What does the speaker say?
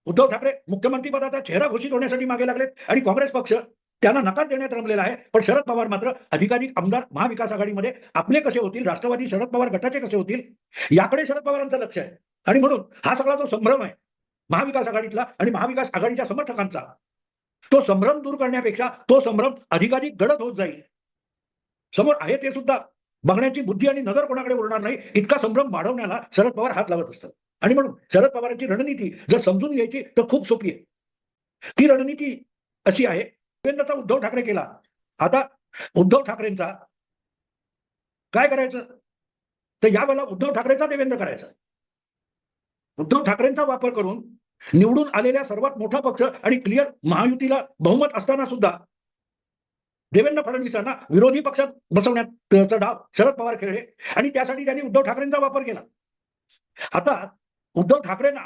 उद्धव ठाकरे मुख्यमंत्री पदाचा चेहरा घोषित होण्यासाठी मागे लागलेत आणि काँग्रेस पक्ष त्यांना नकार देण्यात रमलेला आहे. पण शरद पवार मात्र अधिकाधिक आमदार महाविकास आघाडीमध्ये आपले कसे होतील, राष्ट्रवादी शरद पवार गटाचे कसे होतील, याकडे शरद पवारांचं लक्ष आहे. आणि म्हणून हा सगळा जो संभ्रम आहे महाविकास आघाडीतला आणि महाविकास आघाडीच्या समर्थकांचा, तो संभ्रम दूर करण्यापेक्षा तो संभ्रम अधिकाधिक गडद होत जाईल. समोर आहे ते सुद्धा बघण्याची बुद्धी आणि नजर कोणाकडे उरणार नाही, इतका संभ्रम वाढवण्याला शरद पवार हात लावत असतात. आणि म्हणून शरद पवारांची रणनीती जर समजून घ्यायची तर खूप सोपी आहे. ती रणनीती अशी आहे, देवेंद्रचा उद्धव ठाकरे केला, आता उद्धव ठाकरेंचा काय करायचं? तर यावेळेला उद्धव ठाकरेचा देवेंद्र करायचा. उद्धव ठाकरेंचा वापर करून निवडून आलेल्या सर्वात मोठा पक्ष आणि क्लिअर महायुतीला बहुमत असताना सुद्धा देवेंद्र फडणवीसांना विरोधी पक्षात बसवण्याचा डाव शरद पवार खेळले आणि त्यासाठी त्यांनी उद्धव ठाकरेंचा वापर केला. आता उद्धव ठाकरेंना